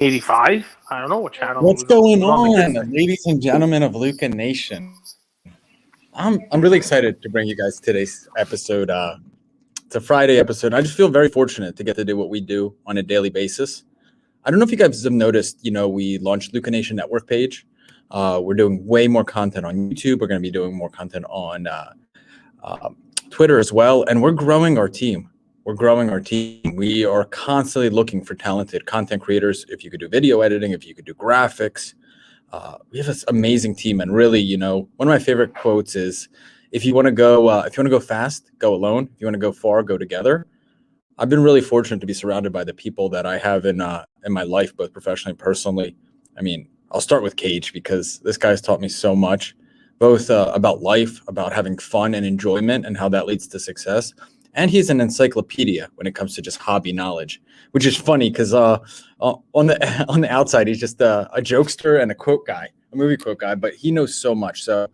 85? I don't know what channel. What's going on, the ladies and gentlemen of Luca Nation? I'm really excited to bring you guys today's episode. It's a Friday episode. I just feel very fortunate to get to do what we do on a daily basis. I don't know if you guys have noticed, we launched Luca Nation Network page. We're doing way more content on YouTube. We're going to be doing more content on Twitter as well. And we're growing our team. We are constantly looking for talented content creators. If you could do video editing, if you could do graphics, we have this amazing team. And really, one of my favorite quotes is, if you want to go fast, go alone. If you want to go far, go together. I've been really fortunate to be surrounded by the people that I have in my life, both professionally and personally. I mean, I'll start with Cage because this guy's taught me so much, both about life, about having fun and enjoyment, and how that leads to success. And he's an encyclopedia when it comes to just hobby knowledge, which is funny because on the outside, he's just a jokester and a movie quote guy, but he knows so much. So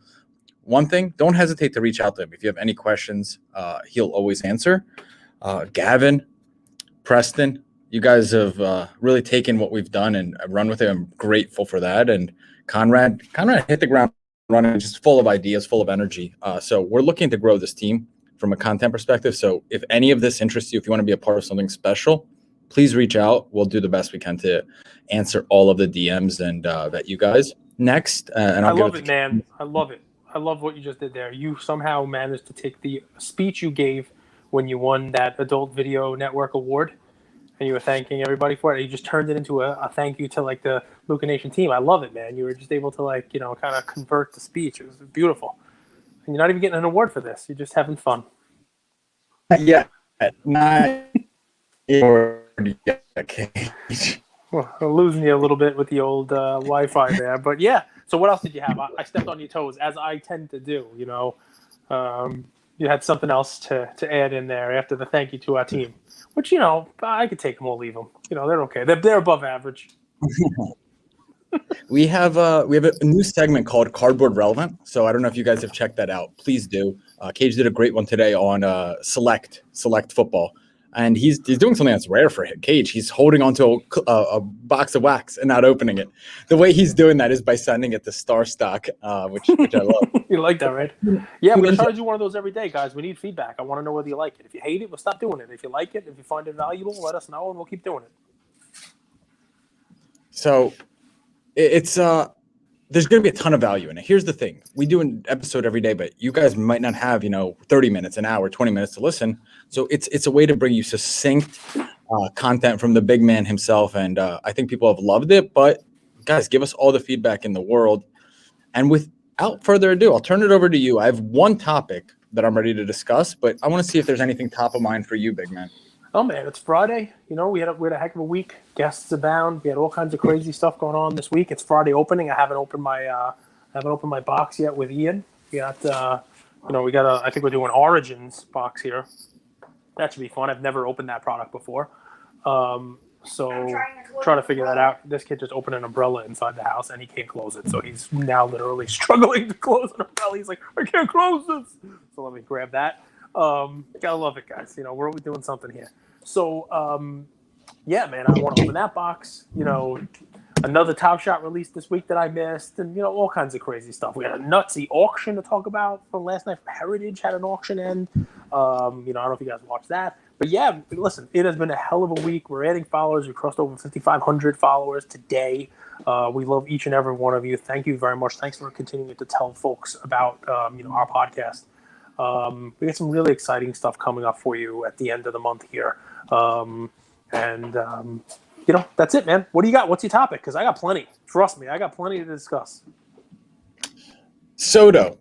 one thing, don't hesitate to reach out to him. If you have any questions, he'll always answer. Gavin, Preston, you guys have really taken what we've done and run with it. I'm grateful for that. And Conrad hit the ground running, just full of ideas, full of energy. So we're looking to grow this team from a content perspective. So if any of this interests you, if you want to be a part of something special, please reach out. We'll do the best we can to answer all of the DMs and vet you guys. Next, and I love it, man. I love it. I love what you just did there. You somehow managed to take the speech you gave when you won that Adult Video Network Award, and you were thanking everybody for it. You just turned it into a thank you to the Luca Nation team. I love it, man. You were just able to kind of convert the speech. It was beautiful. And you're not even getting an award for this. You're just having fun. Yeah, not Cage. Well, I'm losing you a little bit with the old Wi-Fi there, but yeah. So what else did you have? I stepped on your toes, as I tend to do. You had something else to add in there after the thank you to our team, which I could take them or leave them. They're okay. They're above average. We have a new segment called Cardboard Relevant. So I don't know if you guys have checked that out. Please do. Cage did a great one today on select football, and he's doing something that's rare for him. Cage, he's holding onto a box of wax and not opening it. The way he's doing that is by sending it to Star Stock, which I love. You like that, right? Yeah, we're trying to do one of those every day, guys. We need feedback. I want to know whether you like it. If you hate it, we'll stop doing it. If you like it, if you find it valuable, let us know, and we'll keep doing it. So it's there's going to be a ton of value in it. Here's the thing. We do an episode every day, but you guys might not have, 30 minutes, an hour, 20 minutes to listen. So it's a way to bring you succinct content from the big man himself. And I think people have loved it. But guys, give us all the feedback in the world. And without further ado, I'll turn it over to you. I have one topic that I'm ready to discuss, but I want to see if there's anything top of mind for you, big man. Oh man, it's Friday. We had a heck of a week. Guests abound. We had all kinds of crazy stuff going on this week. It's Friday opening. I haven't opened my box yet with Ian. We got I think we're doing Origins box here. That should be fun. I've never opened that product before. So trying to figure that out. This kid just opened an umbrella inside the house and he can't close it. So he's now literally struggling to close an umbrella. He's like, I can't close this. So let me grab that. Gotta love it, guys. We're always doing something here. So, yeah, man, I want to open that box. Another Top Shot release this week that I missed, and all kinds of crazy stuff. We had a nutsy auction to talk about from last night. Heritage had an auction end. I don't know if you guys watched that, but yeah, listen, it has been a hell of a week. We're adding followers. We crossed over 5,500 followers today. We love each and every one of you. Thank you very much. Thanks for continuing to tell folks about our podcast. We got some really exciting stuff coming up for you at the end of the month here. That's it, man. What do you got? What's your topic? Because I got plenty. Trust me, I got plenty to discuss. Soto,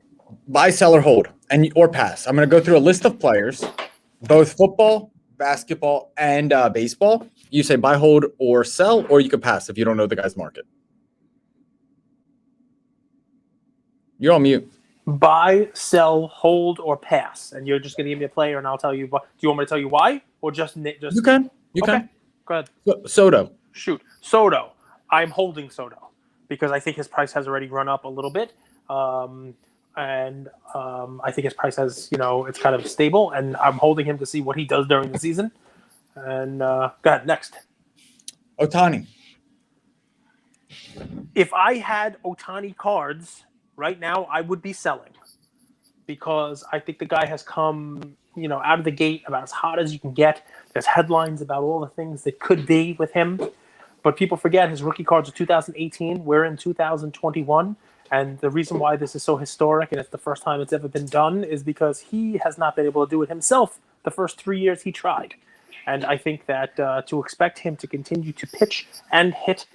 buy, sell, or hold, or pass. I'm going to go through a list of players, both football, basketball, and baseball. You say buy, hold, or sell, or you could pass if you don't know the guy's market. You're on mute. Buy, sell, hold, or pass, and you're just going to give me a player, and I'll tell you. Do you want me to tell you why, or just? You can. Okay. Go ahead. Soto. Shoot, Soto. I'm holding Soto because I think his price has already run up a little bit, and I think his price has, it's kind of stable, and I'm holding him to see what he does during the season. And go ahead, next. Ohtani. If I had Ohtani cards right now, I would be selling because I think the guy has come, out of the gate about as hot as you can get. There's headlines about all the things that could be with him, but people forget his rookie cards are 2018. We're in 2021, and the reason why this is so historic and it's the first time it's ever been done is because he has not been able to do it himself the first 3 years he tried. And I think that to expect him to continue to pitch and hit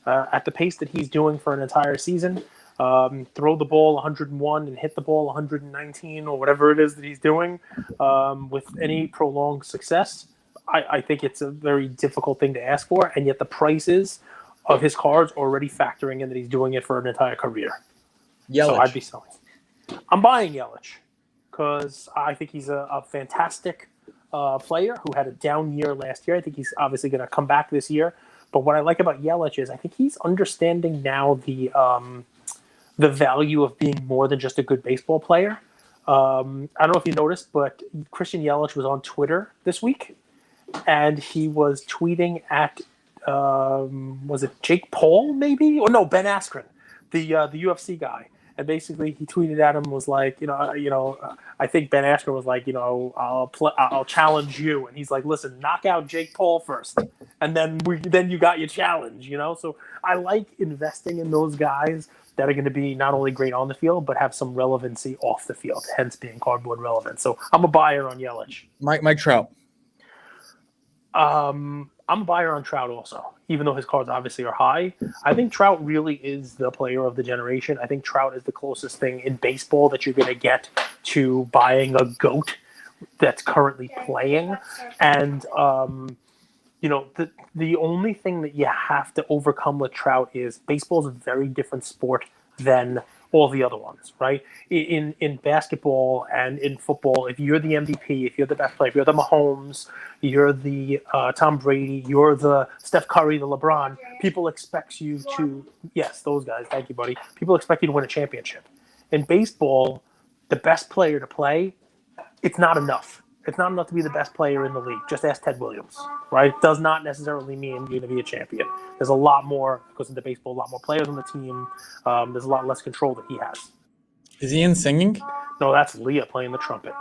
at the pace that he's doing for an entire season, throw the ball 101 and hit the ball 119 or whatever it is that he's doing with any prolonged success, I think it's a very difficult thing to ask for. And yet the prices of his cards already factoring in that he's doing it for an entire career. Yelich. So I'd be selling. I'm buying Yelich because I think he's a fantastic player who had a down year last year. I think he's obviously going to come back this year. But what I like about Yelich is I think he's understanding now the value of being more than just a good baseball player. I don't know if you noticed, but Christian Yelich was on Twitter this week, and he was tweeting at was it Jake Paul maybe? Or no, Ben Askren, the UFC guy. And basically, he tweeted at him was like, I think Ben Askren was like, I'll challenge you, and he's like, listen, knock out Jake Paul first, and then you got your challenge, So I like investing in those guys that are going to be not only great on the field but have some relevancy off the field, hence being cardboard relevant. So I'm a buyer on Yelich. Mike Trout. I'm a buyer on Trout also, even though his cards obviously are high. I think Trout really is the player of the generation. I think Trout is the closest thing in baseball that you're going to get to buying a GOAT that's currently playing. And, the only thing that you have to overcome with Trout is baseball is a very different sport than all the other ones, right? In basketball and in football, if you're the MVP, if you're the best player, if you're the Mahomes, you're the Tom Brady, you're the Steph Curry, the LeBron, people expect you to, yes, those guys, thank you, buddy. People expect you to win a championship. In baseball, the best player to play, it's not enough. It's not enough to be the best player in the league. Just ask Ted Williams, right? Does not necessarily mean you're going to be a champion. There's a lot more, because of the baseball, a lot more players on the team. There's a lot less control that he has. Is Ian singing? No, that's Leah playing the trumpet.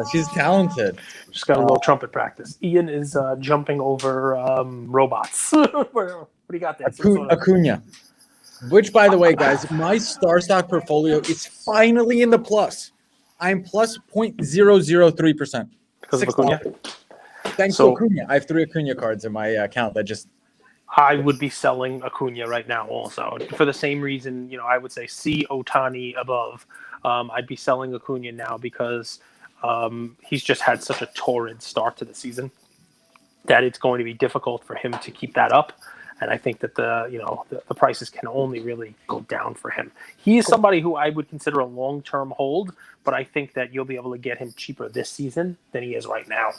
She's talented. Just got a little trumpet practice. Ian is jumping over robots. What do you got there? Acuna. Which, by the way, guys, my star stock portfolio is finally in the plus. I'm plus 0.003%. Because of Acuna? Thanks to Acuna. I have 3 Acuna cards in my account that just... I would be selling Acuna right now also. For the same reason, I would say see Ohtani above. I'd be selling Acuna now because he's just had such a torrid start to the season that it's going to be difficult for him to keep that up. And I think that the prices can only really go down for him. He is somebody who I would consider a long-term hold, but I think that you'll be able to get him cheaper this season than he is right now.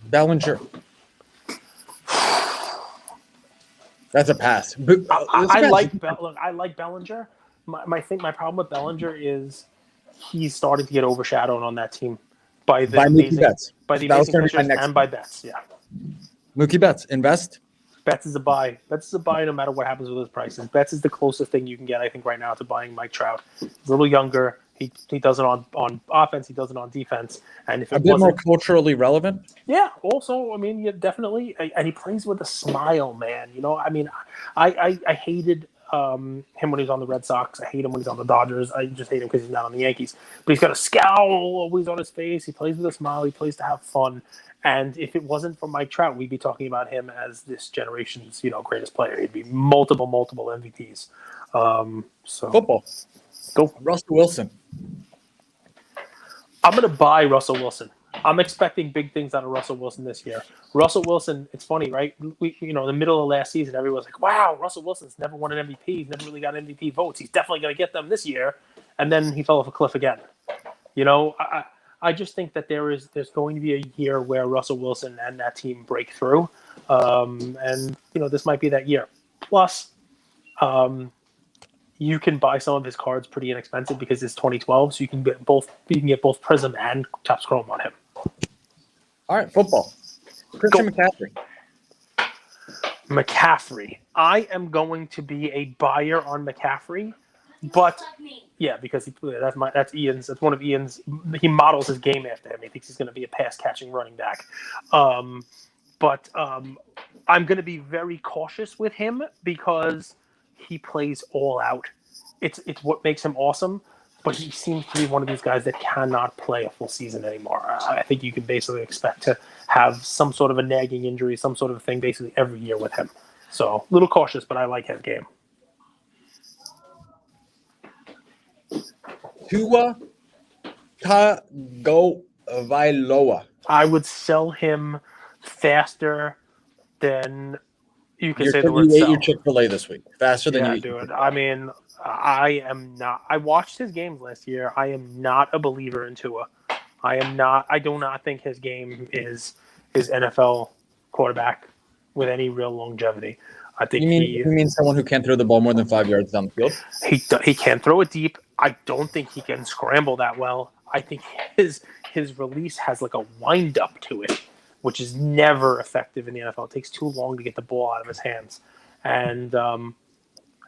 Bellinger. That's a pass. I like Bellinger. My problem with Bellinger is he's starting to get overshadowed on that team by the amazing pitchers and by Betts. Yeah. Mookie Betts, invest. Betts is a buy. Betts is a buy no matter what happens with his prices. Betts is the closest thing you can get, I think, right now to buying Mike Trout. He's a little younger. He does it on offense. He does it on defense. And if it a bit more culturally relevant. Yeah. Also, yeah, definitely. And he plays with a smile, man. I hated him when he was on the Red Sox. I hate him when he's on the Dodgers. I just hate him because he's not on the Yankees. But he's got a scowl always on his face. He plays with a smile. He plays to have fun. And if it wasn't for Mike Trout, we'd be talking about him as this generation's, greatest player. He'd be multiple MVPs. Football. Go. Russell Wilson. I'm going to buy Russell Wilson. I'm expecting big things out of Russell Wilson this year. Russell Wilson, it's funny, right? We, in the middle of last season, everyone's like, wow, Russell Wilson's never won an MVP. He's never really got MVP votes. He's definitely going to get them this year. And then he fell off a cliff again. I just think that there's going to be a year where Russell Wilson and that team break through. And this might be that year. Plus, you can buy some of his cards pretty inexpensive because it's 2012, so you can get both Prism and Topps Chrome on him. All right, football. Christian McCaffrey. McCaffrey. I am going to be a buyer on McCaffrey, but yeah, because that's Ian's. That's one of Ian's. He models his game after him. He thinks he's going to be a pass catching running back. But I'm going to be very cautious with him because he plays all out. It's what makes him awesome. But he seems to be one of these guys that cannot play a full season anymore. I think you can basically expect to have some sort of a nagging injury, some sort of thing, basically every year with him. So a little cautious, but I like his game. Tua Tagovailoa. I would sell him faster than you can say the word You ate sell. your Chick-fil-A this week. Faster than you Yeah, ate dude. I mean, I am not. I watched his games last year. I am not a believer in Tua. I am not. I do not think his game is NFL quarterback with any real longevity. I think You mean someone who can't throw the ball more than 5 yards down the field? he can throw it deep. I don't think he can scramble that well. I think his release has like a wind up to it, which is never effective in the NFL. It takes too long to get the ball out of his hands, and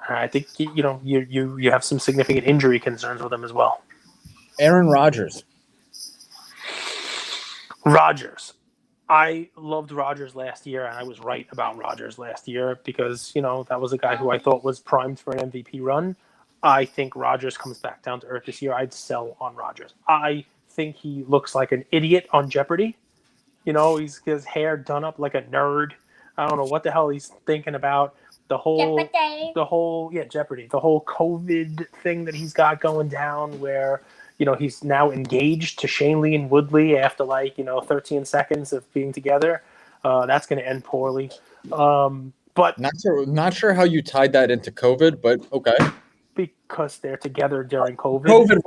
I think you have some significant injury concerns with him as well. Aaron Rodgers. Rodgers. I loved Rodgers last year, and I was right about Rodgers last year because, that was a guy who I thought was primed for an MVP run. I think Rodgers comes back down to earth this year. I'd sell on Rodgers. I think he looks like an idiot on Jeopardy. He's got his hair done up like a nerd. I don't know what the hell he's thinking about. Jeopardy. Jeopardy. The whole COVID thing that he's got going down where he's now engaged to Shailene Woodley after 13 seconds of being together. That's going to end poorly. But not sure how you tied that into COVID, but okay. Because they're together during COVID. COVID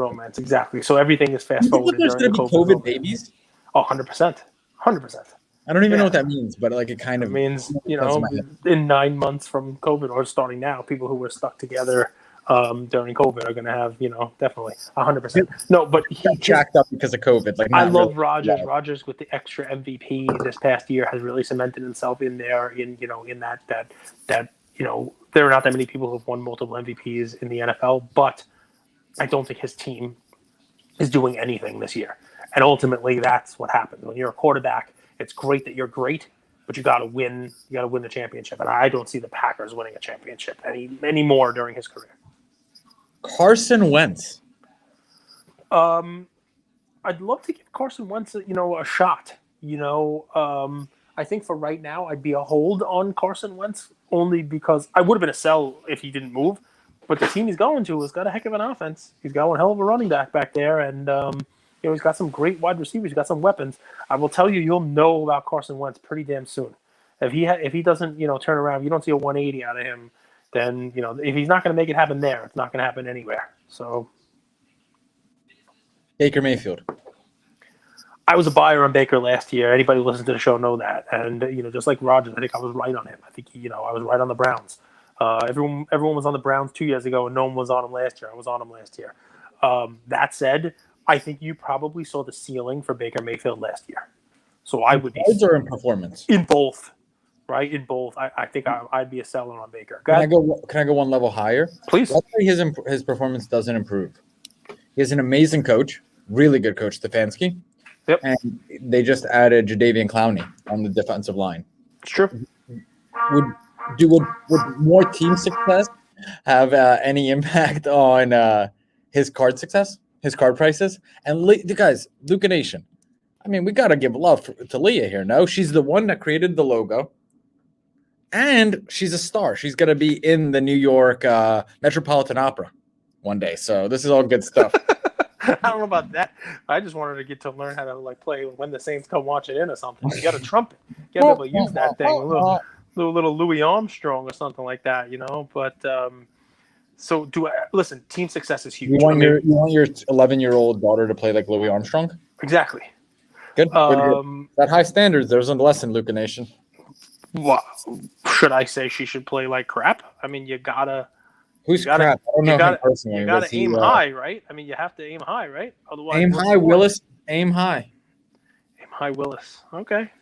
romance. Exactly. So everything is fast forwarded during the COVID babies. Oh, 100%. 100%. I don't even know what that means, but it kind of means, in 9 months from COVID or starting now, people who were stuck together during COVID are going to have, definitely 100%. No, but he got jacked up because of COVID. I love Rodgers. Yeah. Rodgers with the extra MVP this past year has really cemented himself in there in that there are not that many people who have won multiple MVPs in the NFL, but I don't think his team is doing anything this year. And ultimately, that's what happens. When you're a quarterback, it's great that you're great, but you got to win. You got to win the championship. And I don't see the Packers winning a championship any more during his career. Carson Wentz. I'd love to give Carson Wentz, a shot. I think for right now, I'd be a hold on Carson Wentz only because I would have been a sell if he didn't move. But the team he's going to has got a heck of an offense. He's got one hell of a running back there, and he's got some great wide receivers. He's got some weapons. I will tell you, you'll know about Carson Wentz pretty damn soon. If he doesn't, turn around, you don't see a 180 out of him, then if he's not going to make it happen there, it's not going to happen anywhere. So, Baker Mayfield. I was a buyer on Baker last year. Anybody who listens to the show know that. And, just like Rodgers, I think I was right on him. I think, I was right on the Browns. Everyone was on the Browns 2 years ago, and no one was on them last year. I was on them last year. That said, I think you probably saw the ceiling for Baker Mayfield last year. So I would be... Or in performance? In both, right? In both. I think I'd be a seller on Baker. Can I go one level higher? Please. Let's say his performance doesn't improve. He has an amazing coach, really good coach, Stefanski. Yep. And they just added Jadeveon Clowney on the defensive line. It's true. Would more team success have any impact on his card success, his card prices? And guys, Luca Nation, I mean, we got to give love to Leah here. No, she's the one that created the logo. And she's a star. She's going to be in the New York Metropolitan Opera one day. So this is all good stuff. I don't know about that. I just wanted to get to learn how to play when the Saints come watch it in or something. You got a trumpet. You got to be able to use that thing. A little Louis Armstrong or something like that, But so listen. Team success is huge. You want your 11-year-old daughter to play like Louis Armstrong? Exactly. Good. That high standards. There's a lesson, Luca Nation. Well, should I say she should play like crap? I mean, you gotta. Who's crap? I don't know him personally. You gotta aim high, right? I mean, you have to aim high, right? Otherwise, aim high, Willis. Aim high. Aim high, Willis. Okay.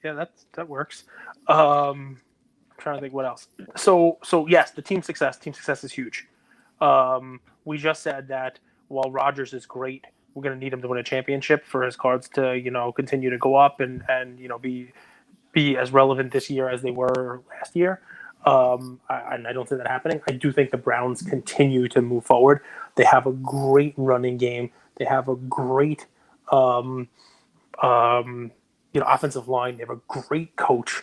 Yeah, that works. I'm trying to think what else. So yes, the team success. Team success is huge. We just said that while Rodgers is great, we're going to need him to win a championship for his cards to continue to go up and be as relevant this year as they were last year. And I don't see that happening. I do think the Browns continue to move forward. They have a great running game. They have a great offensive line. They have a great coach.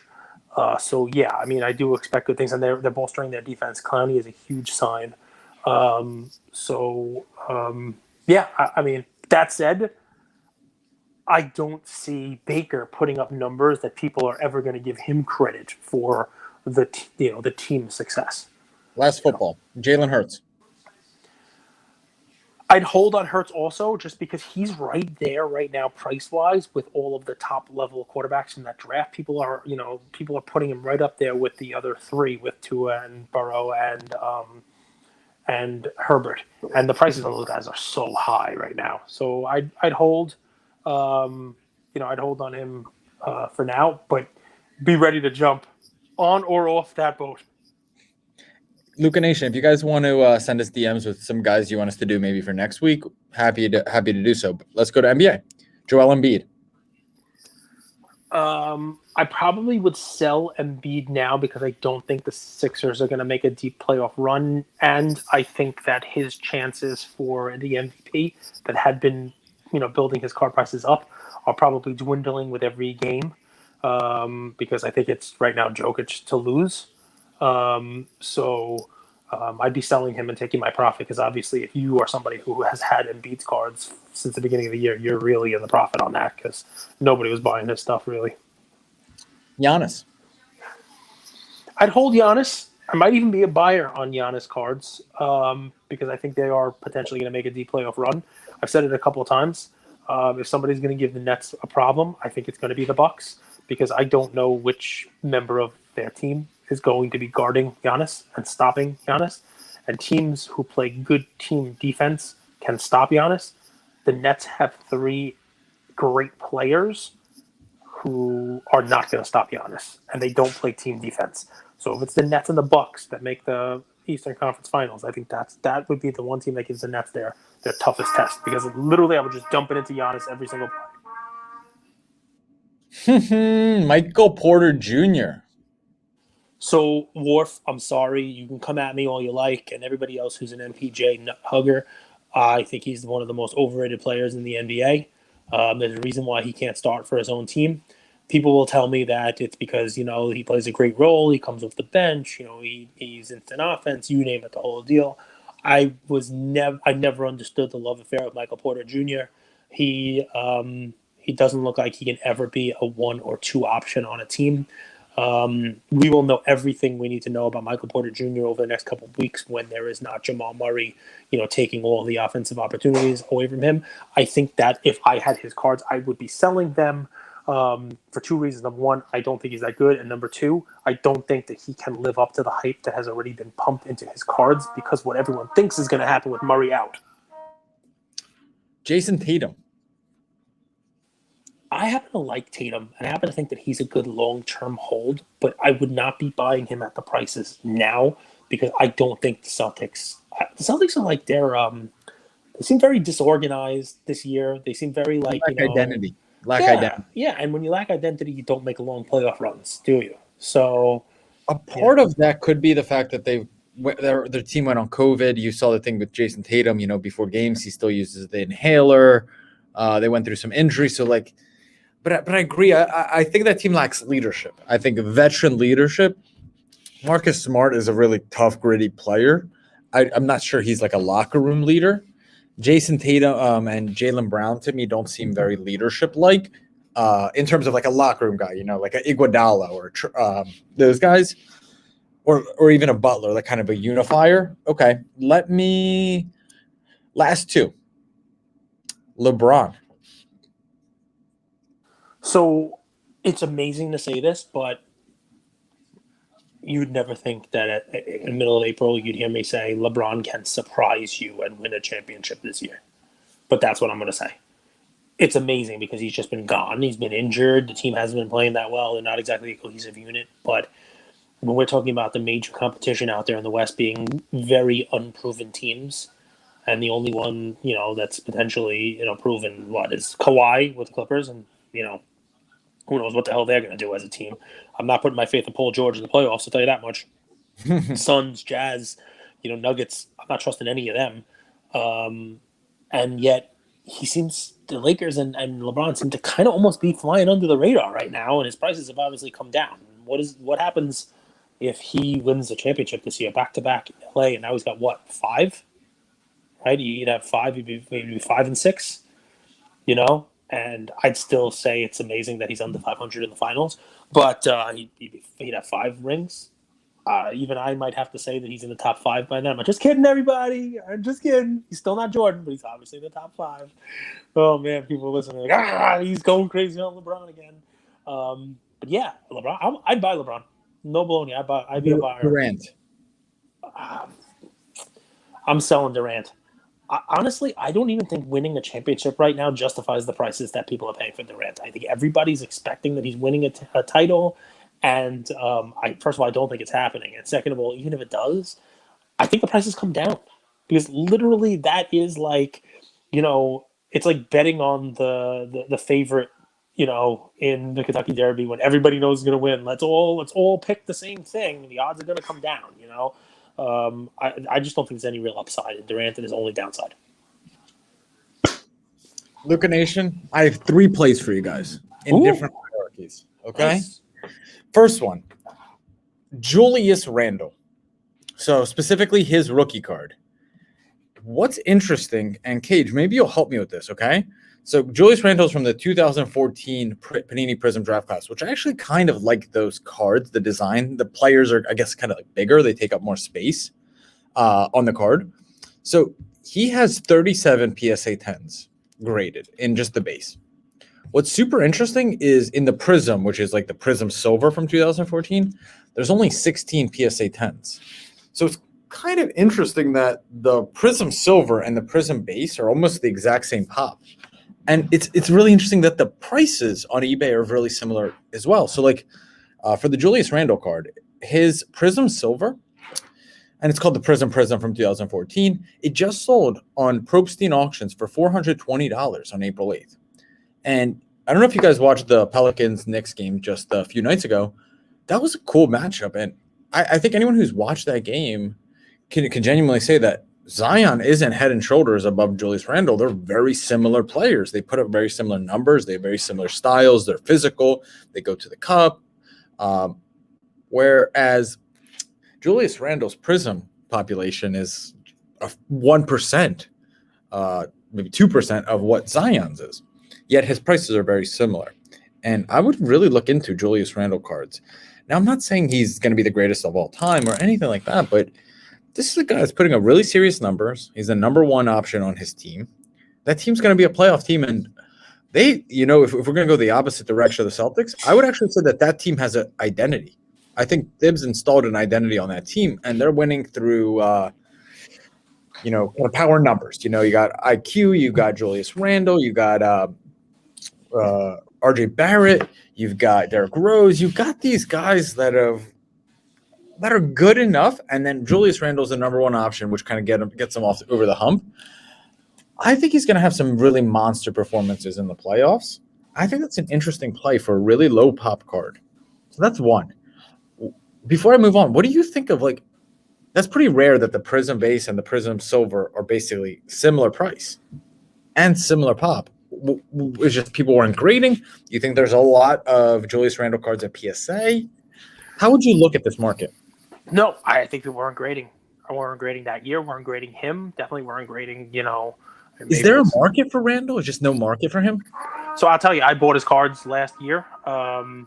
So yeah, I mean, I do expect good things, and they're bolstering their defense. Clowney is a huge sign. Yeah, I mean, that said, I don't see Baker putting up numbers that people are ever going to give him credit for the team's success. Last football, Jalen Hurts. I'd hold on Hurts also just because he's right there right now price wise with all of the top level quarterbacks in that draft. People are putting him right up there with the other three, with Tua and Burrow and Herbert, and the prices on those guys are so high right now. So I'd hold, I'd hold on him for now, but be ready to jump on or off that boat. Luca Nation, if you guys want to send us DMs with some guys you want us to do maybe for next week, happy to do so. But let's go to NBA. Joel Embiid. I probably would sell Embiid now because I don't think the Sixers are going to make a deep playoff run, and I think that his chances for the MVP that had been, building his card prices up are probably dwindling with every game, because I think it's right now Jokic to lose. I'd be selling him and taking my profit because obviously if you are somebody who has had Embiid's cards since the beginning of the year, you're really in the profit on that because nobody was buying his stuff really. Giannis. I'd hold Giannis. I might even be a buyer on Giannis cards because I think they are potentially going to make a deep playoff run. I've said it a couple of times. If somebody's going to give the Nets a problem, I think it's going to be the Bucks because I don't know which member of their team is going to be guarding Giannis and stopping Giannis. And teams who play good team defense can stop Giannis. The Nets have three great players who are not going to stop Giannis, and they don't play team defense. So if it's the Nets and the Bucks that make the Eastern Conference Finals, I think that would be the one team that gives the Nets their toughest test because literally I would just dump it into Giannis every single play. Michael Porter Jr. So, Worf, I'm sorry. You can come at me all you like, and everybody else who's an MPJ nut hugger. I think he's one of the most overrated players in the NBA. There's a reason why he can't start for his own team. People will tell me that it's because, he plays a great role. He comes off the bench. He's instant offense. You name it, the whole deal. I never understood the love affair with Michael Porter Jr. He doesn't look like he can ever be a 1 or 2 option on a team. We will know everything we need to know about Michael Porter Jr. over the next couple of weeks when there is not Jamal Murray, taking all the offensive opportunities away from him. I think that if I had his cards, I would be selling them for 2 reasons. Number one, I don't think he's that good. And number two, I don't think that he can live up to the hype that has already been pumped into his cards because what everyone thinks is going to happen with Murray out. Jason Tatum. I happen to like Tatum, and I happen to think that he's a good long-term hold, but I would not be buying him at the prices now because I don't think the Celtics are like they seem very disorganized this year. They seem very like identity. Identity. Yeah, and when you lack identity, you don't make long playoff runs, do you? So a part of that could be the fact that their team went on COVID. You saw the thing with Jason Tatum. Before games, he still uses the inhaler. They went through some injuries, so like. But I agree. I think that team lacks leadership. I think veteran leadership. Marcus Smart is a really tough, gritty player. I'm not sure he's like a locker room leader. Jason Tatum and Jaylen Brown to me don't seem very leadership-like in terms of like a locker room guy, like an Iguodala or those guys, or even a Butler, like kind of a unifier. Okay, last two. LeBron. So it's amazing to say this, but you'd never think that in the middle of April you'd hear me say LeBron can surprise you and win a championship this year. But that's what I'm going to say. it's amazing because he's just been gone. He's been injured. The team hasn't been playing that well. They're not exactly a cohesive unit. But when we're talking about the major competition out there in the West being very unproven teams, and the only one, that's potentially, proven is Kawhi with the Clippers, and, who knows what the hell they're going to do as a team. I'm not putting my faith in Paul George in the playoffs, I'll tell you that much. Suns, Jazz, Nuggets, I'm not trusting any of them. And yet the Lakers and LeBron seem to kind of almost be flying under the radar right now, and his prices have obviously come down. What happens if he wins the championship this year, back-to-back in LA, and now he's got, 5? Right? You'd have 5, you'd be maybe 5 and 6, and I'd still say it's amazing that he's under 500 in the finals, but he'd have 5 rings. Even I might have to say that he's in the top 5 by now. I'm just kidding, everybody. I'm just kidding. He's still not Jordan, but he's obviously in the top 5. Oh, man, people listening like, he's going crazy on LeBron again. But yeah, LeBron, I'd buy LeBron. No baloney. I'd be a buyer. Durant. I'm selling Durant. Honestly, I don't even think winning a championship right now justifies the prices that people are paying for Durant. I think everybody's expecting that he's winning a title. And first of all, I don't think it's happening. And second of all, even if it does, I think the prices come down. Because literally that is like, it's like betting on the favorite, in the Kentucky Derby when everybody knows is going to win. Let's all pick the same thing. The odds are going to come down, I just don't think there's any real upside in Durant, and his only downside. Luca Nation, I have 3 plays for you guys in different hierarchies. Okay? Nice. First one, Julius Randle. So specifically his rookie card. What's interesting, and Cage, maybe you'll help me with this, okay? So Julius Randle is from the 2014 Panini Prism draft class, which I actually kind of like those cards, the design. The players are, I guess, kind of like bigger. They take up more space on the card. So he has 37 PSA 10s graded in just the base. What's super interesting is in the Prism, which is like the Prism Silver from 2014, there's only 16 PSA 10s. So it's kind of interesting that the Prism Silver and the Prism Base are almost the exact same pop. And it's really interesting that the prices on eBay are really similar as well. So like for the Julius Randle card, his Prism Silver, and it's called the Prism from 2014, it just sold on Probstein Auctions for $420 on April 8th. And I don't know if you guys watched the Pelicans-Knicks game just a few nights ago. That was a cool matchup. And I think anyone who's watched that game can genuinely say that Zion isn't head and shoulders above Julius Randle. They're very similar players. They put up very similar numbers. They have very similar styles. They're physical. They go to the cup. Whereas Julius Randle's Prism population is 1%, maybe 2% of what Zion's is. Yet his prices are very similar. And I would really look into Julius Randle cards. Now, I'm not saying he's going to be the greatest of all time or anything like that, but this is a guy that's putting up really serious numbers. He's the number 1 option on his team. That team's going to be a playoff team. And they, if we're going to go the opposite direction of the Celtics, I would actually say that team has an identity. I think Thibs installed an identity on that team, and they're winning through, kind of power numbers. You got IQ, you got Julius Randle, you got RJ Barrett, you've got Derrick Rose, you've got these guys that are good enough, and then Julius Randle's the number 1 option, which kind of gets him off over the hump. I think he's going to have some really monster performances in the playoffs. I think that's an interesting play for a really low pop card. So that's one. Before I move on, what do you think of that's pretty rare that the Prism Base and the Prism Silver are basically similar price and similar pop. It's just people weren't grading. You think there's a lot of Julius Randle cards at PSA? How would you look at this market? No, I think people weren't grading. I weren't grading that year. Weren't grading him. Definitely weren't grading, Is there a market for Randle? Is just no market for him? So I'll tell you, I bought his cards last year. I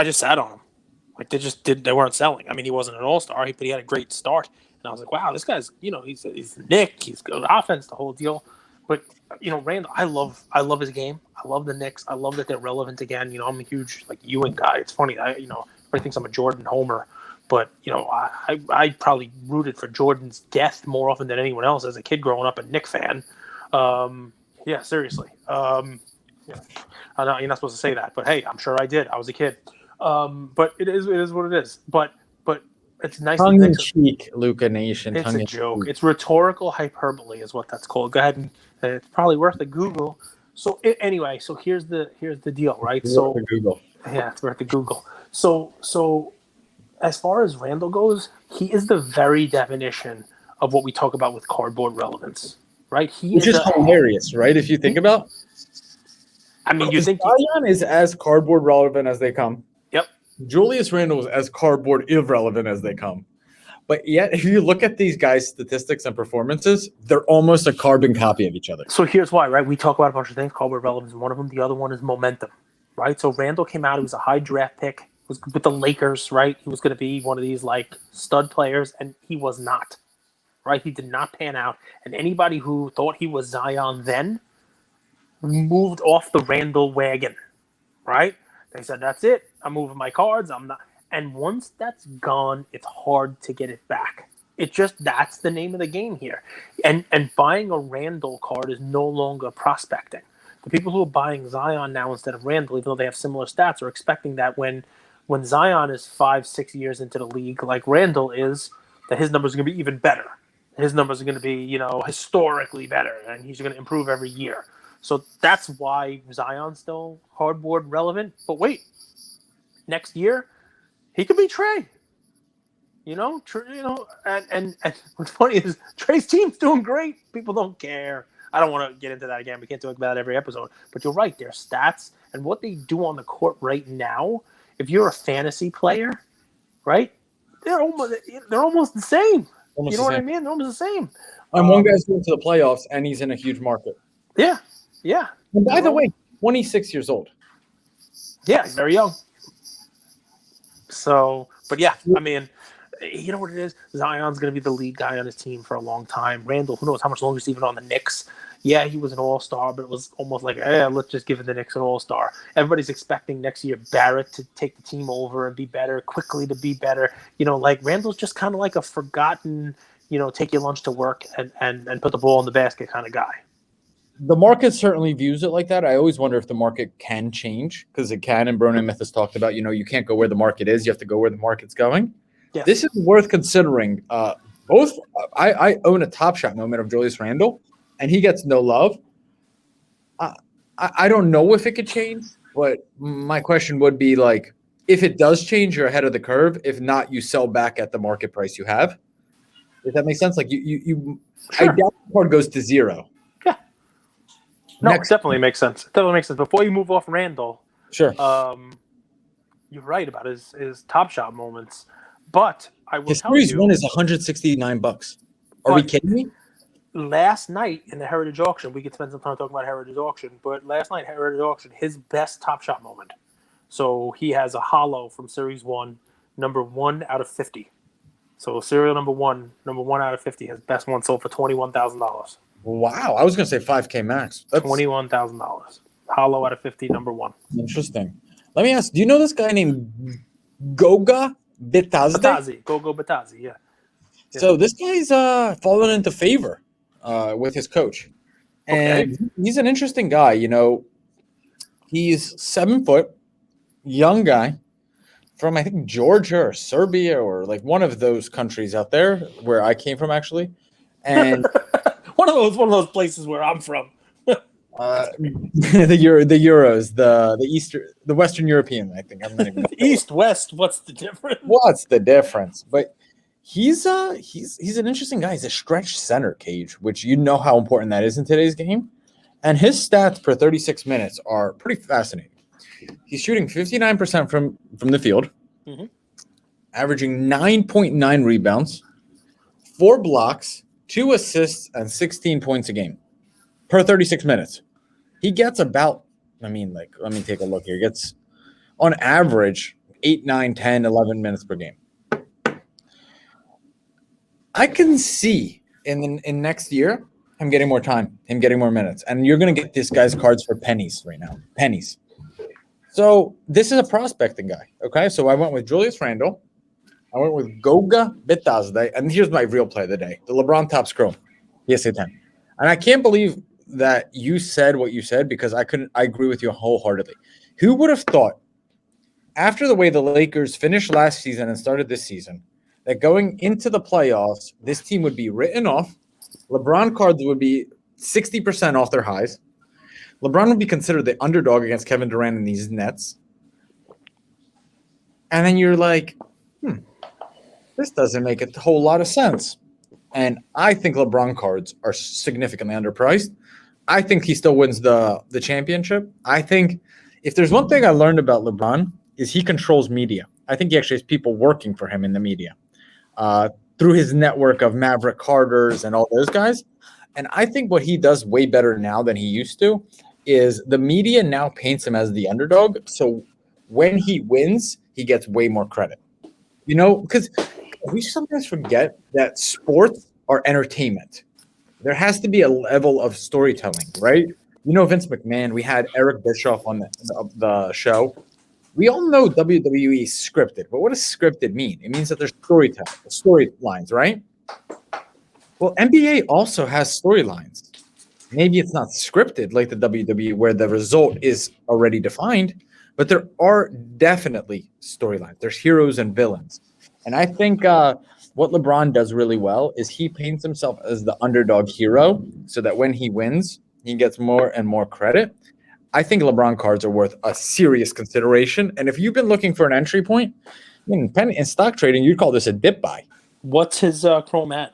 just sat on them. They weren't selling. I mean, he wasn't an all-star, but he had a great start. And I was like, wow, this guy's, he's Nick. He's good offense, the whole deal. But, Randle, I love his game. I love the Knicks. I love that they're relevant again. I'm a huge, Ewing guy. It's funny. Everybody thinks I'm a Jordan homer. But I probably rooted for Jordan's death more often than anyone else as a kid growing up, a Knicks fan. Yeah, seriously. Yeah, I know you're not supposed to say that, but hey, I'm sure I did. I was a kid. But it is what it is. But it's nice that the Tongue in Knicks. cheek, Luca Nation. It's Tongue a in joke. cheek. It's rhetorical hyperbole, is what that's called. Go ahead and it's probably worth a Google. So anyway, so here's the deal, right? So Google. yeah, it's worth a Google. So as far as Randall goes, he is the very definition of what we talk about with cardboard relevance, right? Which is hilarious, right? If you think about, I mean, you think Zion is as cardboard relevant as they come. Yep. Julius Randle is as cardboard irrelevant as they come. But yet, if you look at these guys' statistics and performances, they're almost a carbon copy of each other. So here's why, right? We talk about a bunch of things, cardboard relevance, and one of them. The other one is momentum, right? So Randall came out; he was a high draft pick, was with the Lakers, right? He was going to be one of these like stud players, and he was not, right? He did not pan out, and anybody who thought he was Zion then moved off the Randall wagon, right? They said, "That's it. I'm moving my cards. I'm not." And once that's gone, it's hard to get it back. That's the name of the game here. And buying a Randall card is no longer prospecting. The people who are buying Zion now instead of Randall, even though they have similar stats, are expecting that when Zion is 5-6 years into the league, like Randall is, that his numbers are going to be even better. His numbers are going to be, historically better, and he's going to improve every year. So that's why Zion's still cardboard relevant. But wait, next year, he could be Trey, and what's funny is Trey's team's doing great. People don't care. I don't want to get into that again. We can't talk about it every episode. But you're right. Their stats and what they do on the court right now, if you're a fantasy player, right, they're almost the same. You know what I mean? They're almost the same. And one guy's going to the playoffs, and he's in a huge market. Yeah. And by the way, 26 years old. Yeah, he's very young. So, but yeah, I mean, you know what it is? Zion's going to be the lead guy on his team for a long time. Randall, who knows how much longer he's even on the Knicks. Yeah, he was an all-star, but it was almost like, let's just give the Knicks an all-star. Everybody's expecting next year Barrett to take the team over and be better, quickly to be better. Like Randall's just kind of like a forgotten, take your lunch to work and put the ball in the basket kind of guy. The market certainly views it like that. I always wonder if the market can change, because it can. And Bronan Myth has talked about, you can't go where the market is. You have to go where the market's going. Yes. This is worth considering. Both I own a Top Shot moment of Julius Randle, and he gets no love. I don't know if it could change, but my question would be like, if it does change, you're ahead of the curve. If not, you sell back at the market price you have. If that makes sense, like you sure. I doubt the card goes to zero. No, it definitely makes sense. It definitely makes sense. Before you move off Randall, sure. You're right about his Top Shot moments, but I will tell Series you, one is $169. Are we kidding me? Last night in the Heritage Auction, we could spend some time talking about Heritage Auction, but last night Heritage Auction, his best Top Shot moment. So he has a hollow from Series 1, number 1 out of 50. So serial number one out of 50, his best one sold for $21,000. Wow, I was going to say $5K max. That's $21,000. Hollow out of 50, number 1. Interesting. Let me ask, do you know this guy named Goga Bitadze? Goga Bitadze, yeah. So this guy's fallen into favor with his coach. And he's an interesting guy. He's 7 foot, young guy from, I think, Georgia or Serbia or like one of those countries out there where I came from, actually. And one of those places where I'm from. the Euros, the Western European, I think. I'm not even East, West, what's the difference? What's the difference? But he's an interesting guy. He's a stretch center, Cage, which how important that is in today's game. And his stats per 36 minutes are pretty fascinating. He's shooting 59% from the field, averaging 9.9 rebounds, 4 blocks, 2 assists, and 16 points a game per 36 minutes. He gets about, let me take a look here. He gets, on average, 8, 9, 10, 11 minutes per game. I can see in next year him getting more time, him getting more minutes. And you're going to get this guy's cards for pennies right now. Pennies. So this is a prospecting guy, okay? So I went with Julius Randle. I went with Goga Bitadze, and here's my real play of the day: the LeBron Top Scroll, PSA 10. And I can't believe that you said what you said because I agree with you wholeheartedly. Who would have thought, after the way the Lakers finished last season and started this season, that going into the playoffs, this team would be written off. LeBron cards would be 60% off their highs. LeBron would be considered the underdog against Kevin Durant in these Nets. And then you're like, this doesn't make a whole lot of sense. And I think LeBron cards are significantly underpriced. I think he still wins the championship. I think if there's one thing I learned about LeBron is he controls media. I think he actually has people working for him in the media through his network of Maverick Carters and all those guys. And I think what he does way better now than he used to is the media now paints him as the underdog. So when he wins, he gets way more credit. You know, because we sometimes forget that sports are entertainment. There has to be a level of storytelling, right? You know, Vince McMahon, we had Eric Bischoff on the show. We all know WWE is scripted, but what does scripted mean? It means that there's storylines, right? Well, NBA also has storylines. Maybe it's not scripted like the WWE where the result is already defined, but there are definitely storylines. There's heroes and villains. And I think what LeBron does really well is he paints himself as the underdog hero so that when he wins, he gets more and more credit. I think LeBron cards are worth a serious consideration. And if you've been looking for an entry point, in stock trading, you'd call this a dip buy. What's his Chrome at?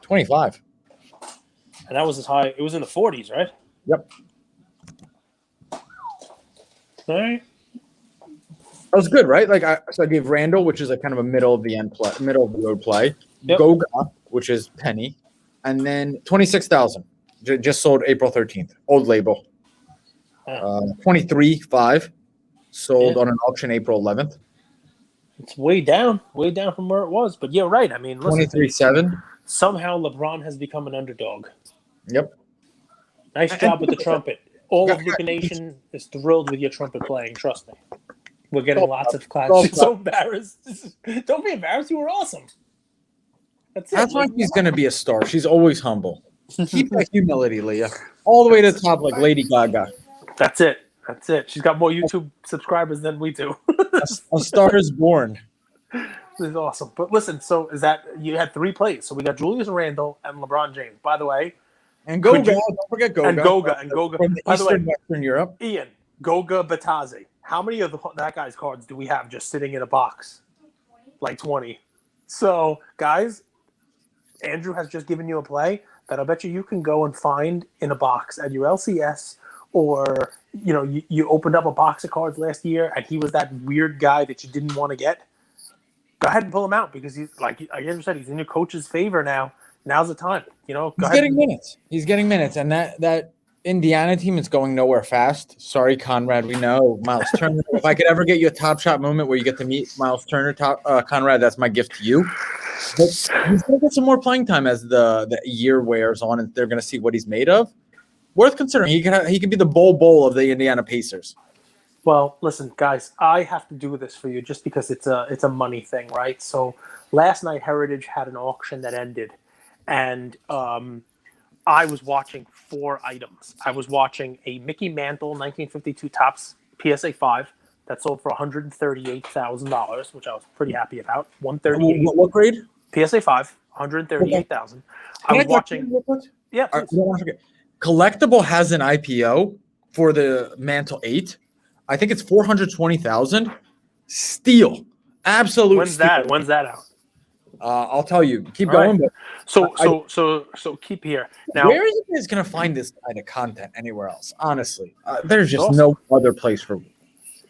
25. And that was as high. It was in the 40s, right? Yep. All right. That was good, right? So I gave Randle, which is a kind of a middle of the road play. Yep. Goga, which is penny, and then 26,000. Just sold April 13th. Old label. 23.5 sold on an auction April 11th. It's way down from where it was. But you're right. I mean, listen, 23.7. Somehow LeBron has become an underdog. Yep. Nice job with the trumpet. All of Luca Nation is thrilled with your trumpet playing. Trust me. We're getting lots of claps. She's so embarrassed. Don't be embarrassed. You were awesome. That's why she's going to be a star. She's always humble. Keep that humility, Leah. All the way to the top like Lady Gaga. That's it. She's got more YouTube subscribers than we do. A star is born. This is awesome. But listen, so is that you had 3 plays. So we got Julius Randle and LeBron James. By the way. And Goga. Don't forget Goga. And Goga. From the Eastern Western Europe. Ian, Goga Bitadze. How many of that guy's cards do we have just sitting in a box? Like 20. So, guys, Andrew has just given you a play that I bet you can go and find in a box at your LCS, or you opened up a box of cards last year and he was that weird guy that you didn't want to get. Go ahead and pull him out because he's like Andrew said, he's in your coach's favor now. Now's the time. He's getting minutes, and that Indiana team is going nowhere fast. Sorry, Conrad. We know Miles Turner. If I could ever get you a Top Shot moment where you get to meet Miles Turner, Conrad, that's my gift to you. But he's going to get some more playing time as the year wears on, and they're going to see what he's made of. Worth considering. He could be the bowl of the Indiana Pacers. Well, listen, guys, I have to do this for you just because it's a money thing, right? So last night, Heritage had an auction that ended, and I was watching 4 items. I was watching a Mickey Mantle 1952 Topps PSA 5 that sold for $138,000, which I was pretty happy about. $138,000. What grade? PSA 5, $138,000. I was watching. Yeah. I don't want to forget. Collectible has an IPO for the Mantle 8. I think it's $420,000. Steal. Absolute. When's that? When's that out? I'll tell you. Keep going. Right. So keep here. Now, where are you guys going to find this kind of content anywhere else? Honestly, there's just no other place for me.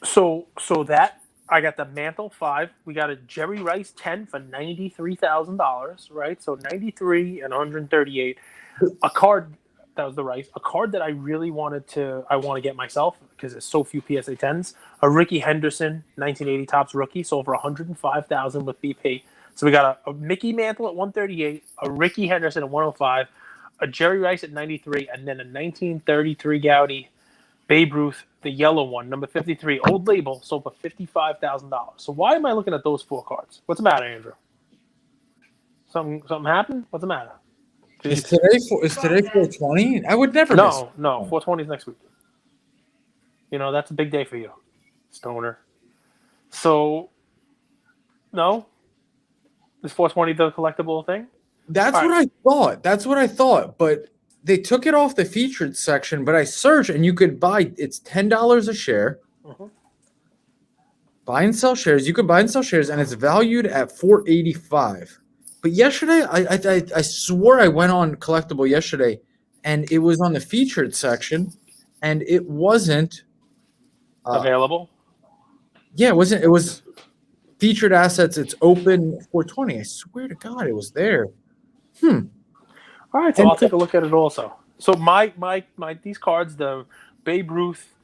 So that I got the Mantle 5. We got a Jerry Rice 10 for $93,000, right? So 93 and 138. A card that was the Rice. A card that I really want to get myself because there's so few PSA 10s. A Ricky Henderson 1980 Topps rookie sold for $105,000 with BP. So we got a Mickey Mantle at 138, a Ricky Henderson at 105, a Jerry Rice at 93, and then a 1933 Gaudy Babe Ruth the yellow one, number 53, old label, sold for $55,000. So why am I looking at those 4 cards? What's the matter, Andrew? Something happened? What's the matter? Is today 420? I would never miss. No, 420 is next week. That's a big day for you, stoner. So, no? Is 420 the collectible thing? That's what I thought. That's what I thought. But they took it off the featured section. But I searched, and you could buy. It's $10 a share. Mm-hmm. Buy and sell shares. You could buy and sell shares, and it's valued at $485. But yesterday, I swore I went on collectible yesterday, and it was on the featured section, and it wasn't available. Yeah, it wasn't. It was featured assets. It's open 420. I swear to God, it was there. All right, so I'll take a look at it also. So my these cards, the Babe Ruth,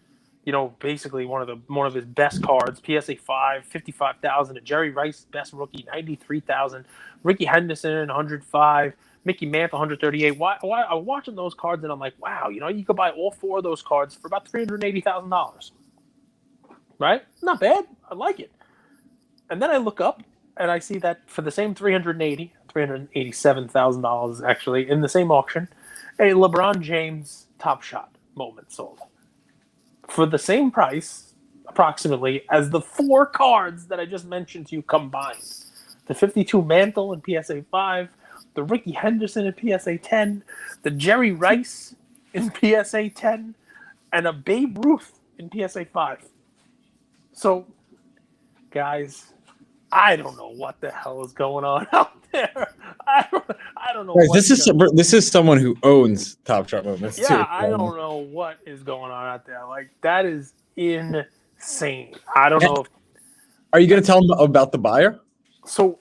basically one of his best cards, PSA 5, 55,000, a Jerry Rice best rookie, 93,000, Ricky Henderson, 105, Mickey Mantle, 138. Why I'm watching those cards and I'm like, wow, you could buy all 4 of those cards for about $380,000. Right? Not bad. I like it. And then I look up and I see that for the same $387,000 actually in the same auction, a LeBron James Top Shot moment sold for the same price, approximately, as the 4 cards that I just mentioned to you combined. The 52 Mantle in PSA 5, the Ricky Henderson in PSA 10, the Jerry Rice in PSA 10, and a Babe Ruth in PSA 5. So, guys, I don't know what the hell is going on out there. I don't know. Guys, this is someone who owns Top Shot moments too. Yeah, I don't know what is going on out there. Like, that is insane. I don't know. Are you going to tell them about the buyer? So,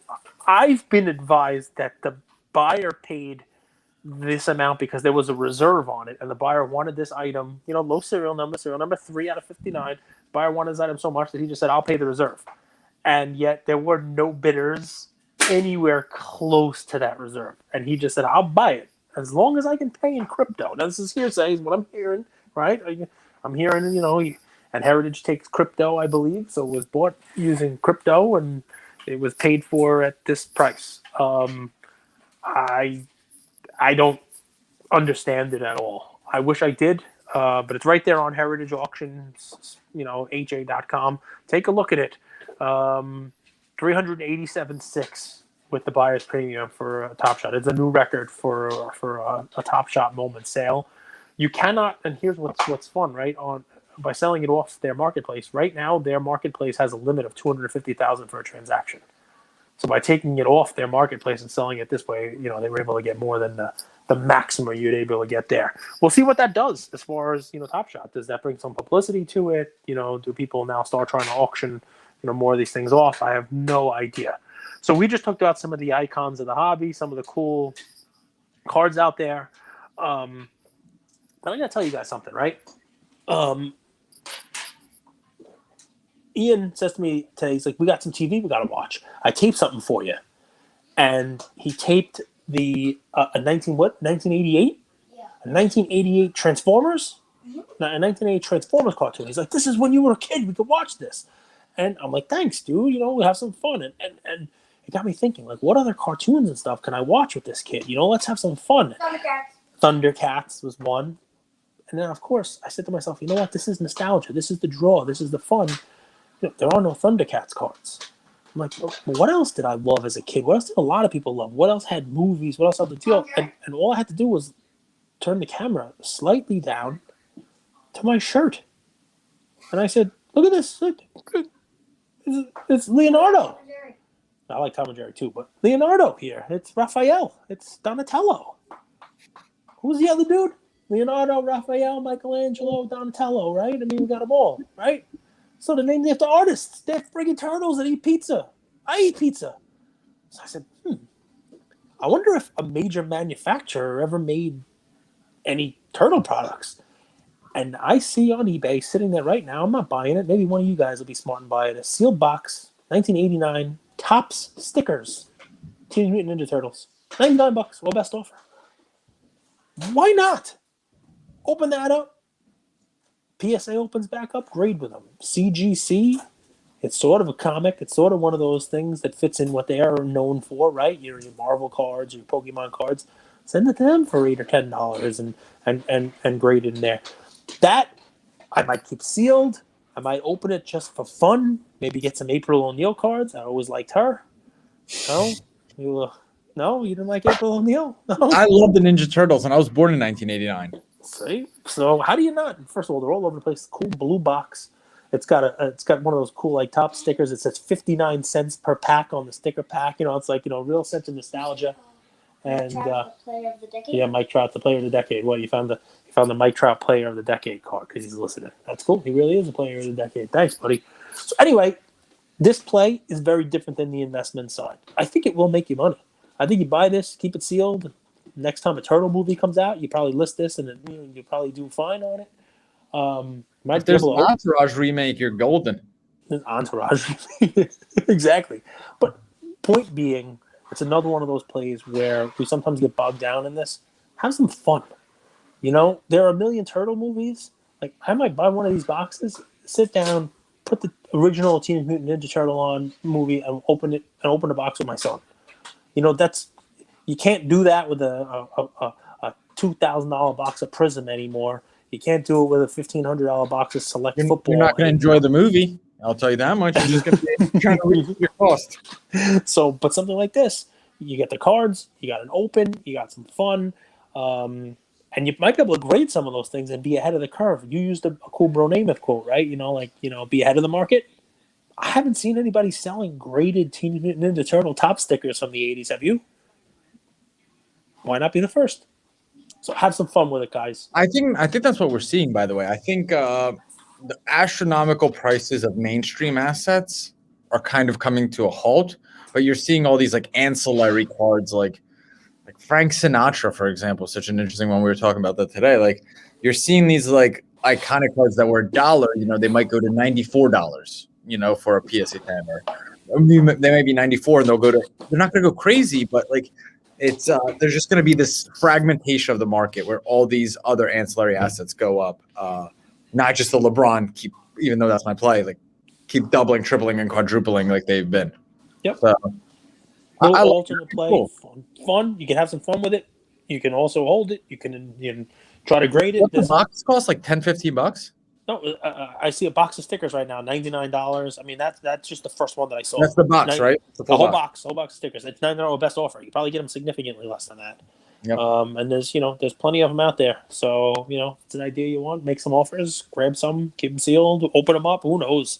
I've been advised that the buyer paid this amount because there was a reserve on it, and the buyer wanted this item. Low serial number 3 out of 59. Buyer wanted this item so much that he just said, "I'll pay the reserve." And yet there were no bidders anywhere close to that reserve. And he just said, "I'll buy it as long as I can pay in crypto." Now, this is hearsay, is what I'm hearing, right? I'm hearing, and Heritage takes crypto, I believe. So it was bought using crypto, and it was paid for at this price. I don't understand it at all. I wish I did, but it's right there on Heritage Auctions, ha.com. Take a look at it. 387.6 with the buyer's premium for a Top Shot. It's a new record for a Top Shot moment sale. You cannot, and here's what's fun, right? By selling it off their marketplace, right now their marketplace has a limit of $250,000 for a transaction. So by taking it off their marketplace and selling it this way, they were able to get more than the maximum you'd be able to get there. We'll see what that does as far as Top Shot. Does that bring some publicity to it? Do people now start trying to auction more of these things off? I have no idea. So we just talked about some of the icons of the hobby, some of the cool cards out there. But I'm gonna tell you guys something, right? Ian says to me today, he's like, "We got some TV we gotta watch. I taped something for you," and he taped the a 1988? Yeah. A 1988 Transformers. Mm-hmm. A 1988 Transformers cartoon. He's like, "This is when you were a kid. We could watch this." And I'm like, "Thanks, dude. We have some fun." And it got me thinking, like, what other cartoons and stuff can I watch with this kid? Let's have some fun. Thundercats was one. And then, of course, I said to myself, you know what? This is nostalgia. This is the draw. This is the fun. There are no Thundercats cards. I'm like, well, what else did I love as a kid? What else did a lot of people love? What else had movies? What else had the deal? And all I had to do was turn the camera slightly down to my shirt. And I said, "Look at this. Look. It's Leonardo." I like Tom and Jerry too, but Leonardo here. It's Raphael. It's Donatello. Who's the other dude? Leonardo, Raphael, Michelangelo, Donatello, right? I mean, we got them all, right? So the names after artists. They're friggin' turtles that eat pizza. I eat pizza. So I said, I wonder if a major manufacturer ever made any turtle products. And I see on eBay sitting there right now, I'm not buying it. Maybe one of you guys will be smart and buy it. A sealed box, 1989, Topps stickers. Teenage Mutant Ninja Turtles. $99, well, best offer. Why not? Open that up. PSA opens back up, grade with them. CGC, it's sort of a comic. It's sort of one of those things that fits in what they are known for, right? Your Marvel cards, your Pokemon cards. Send it to them for $8 or $10 and grade in there. That I might keep sealed. I might open it just for fun. Maybe get some April O'Neil cards. I always liked her. No, no, you didn't like April O'Neil. No, I love the Ninja Turtles, and I was born in 1989. see. So how do you not? First of all, they're all over the place. Cool blue box. It's got one of those cool like top stickers. It says 59 cents per pack on the sticker pack. It's like real sense of nostalgia. And the player of the decade. yeah, Mike Trout, the player of the decade. Well, you found the Mike Trout player of the decade card because he's listening. That's cool. He really is a player of the decade. Thanks, buddy. So anyway, this play is very different than the investment side. I think it will make you money. I think you buy this, keep it sealed. Next time a Turtle movie comes out, you probably list this, and you'll probably do fine on it. If there's an Entourage remake, you're golden. An Entourage, exactly. But point being, it's another one of those plays where we sometimes get bogged down in this. Have some fun. There are a million Turtle movies. Like, I might buy one of these boxes, sit down, put the original Teenage Mutant Ninja Turtle on movie, and open the box with my son. You can't do that with a $2,000 box of Prism anymore. You can't do it with a $1,500 box of Select Football. You're not going to enjoy the movie. I'll tell you that much. You're just going to be trying to recoup your cost. So, but something like this, you get the cards, you got an open, you got some fun, and you might be able to grade some of those things and be ahead of the curve. You used a cool Bro Namath quote, right? Be ahead of the market. I haven't seen anybody selling graded Teenage Mutant Ninja Turtle top stickers from the 80s. Have you? Why not be the first? So have some fun with it, guys. I think that's what we're seeing, by the way. I think the astronomical prices of mainstream assets are kind of coming to a halt, but you're seeing all these like ancillary cards like Frank Sinatra, for example, such an interesting one. We were talking about that today. Like, you're seeing these like iconic cards that were $1, they might go to $94, for a PSA 10, or they may be 94 and they're not going to go crazy, but like, it's there's just going to be this fragmentation of the market where all these other ancillary assets go up. Not just the LeBron even though that's my play, like keep doubling, tripling, and quadrupling like they've been. Yep. So, I alternate play, cool. fun. You can have some fun with it. You can also hold it. You can try to grade it. What the box cost, like $10-15? No, I see a box of stickers right now, $99. I mean, that's just the first one that I saw. That's the box, right? The whole box of stickers. It's $9 best offer. You probably get them significantly less than that. Yep. And there's plenty of them out there. So if it's an idea you want, make some offers, grab some, keep them sealed, open them up. Who knows?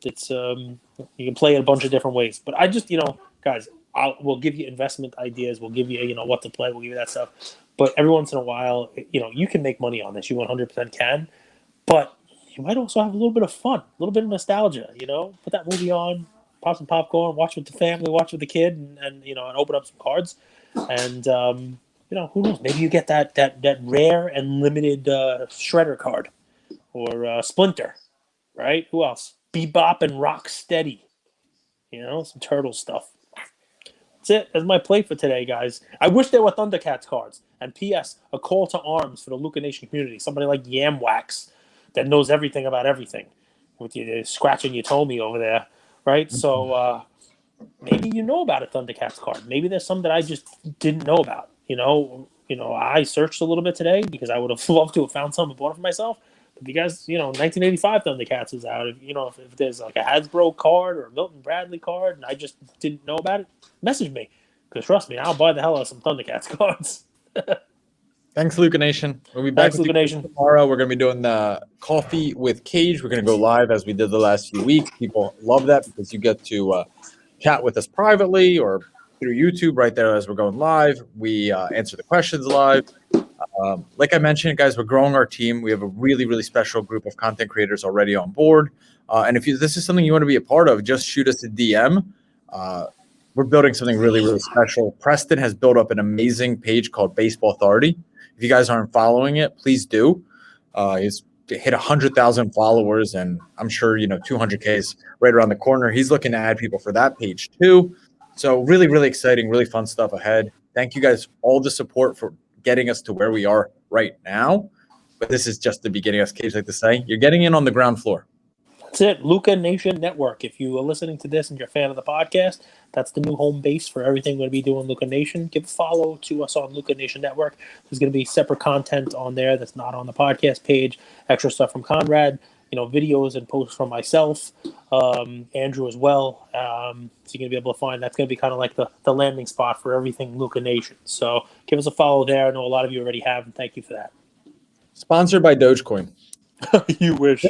It's you can play it a bunch of different ways. But I just guys, we'll give you investment ideas. We'll give you what to play. We'll give you that stuff. But every once in a while, you can make money on this. You 100% can. But you might also have a little bit of fun, a little bit of nostalgia. Put that movie on, pop some popcorn, watch with the family, watch with the kid, and open up some cards. And who knows? Maybe you get that rare and limited Shredder card or Splinter, right? Who else? Bebop and Rocksteady. Some Turtle stuff. That's it. That's my play for today, guys. I wish there were Thundercats cards. And P.S. a call to arms for the Luca Nation community. Somebody like Yamwax that knows everything about everything. With you scratching your Tommy over there, right? So maybe you know about a Thundercats card. Maybe there's some that I just didn't know about. I searched a little bit today because I would have loved to have found some and bought it for myself. But you guys, 1985 Thundercats is out. If there's like a Hasbro card or a Milton Bradley card and I just didn't know about it, message me. Because trust me, I'll buy the hell out of some Thundercats cards. Thanks, Luca Nation. We'll be back with you tomorrow. We're going to be doing the Coffee with Cage. We're going to go live as we did the last few weeks. People love that because you get to chat with us privately or through YouTube right there as we're going live. We answer the questions live. Like I mentioned, guys, we're growing our team. We have a really, really special group of content creators already on board. And if this is something you want to be a part of, just shoot us a DM. We're building something really, really special. Preston has built up an amazing page called Baseball Authority. If you guys aren't following it, please do. He's hit 100,000 followers, and I'm sure 200K is right around the corner. He's looking to add people for that page too. So really, really exciting, really fun stuff ahead. Thank you guys all the support for getting us to where we are right now. but this is just the beginning, as Cage like to say. You're getting in on the ground floor. That's it. Luca Nation Network. If you are listening to this and you're a fan of the podcast, that's the new home base for everything we're going to be doing Luca Nation. Give a follow to us on Luca Nation Network. There's going to be separate content on there that's not on the podcast page. Extra stuff from Conrad, videos and posts from myself, Andrew as well. So you're going to be able to find that's going to be kind of like the landing spot for everything Luca Nation. So give us a follow there. I know a lot of you already have, and thank you for that. Sponsored by Dogecoin. You wish.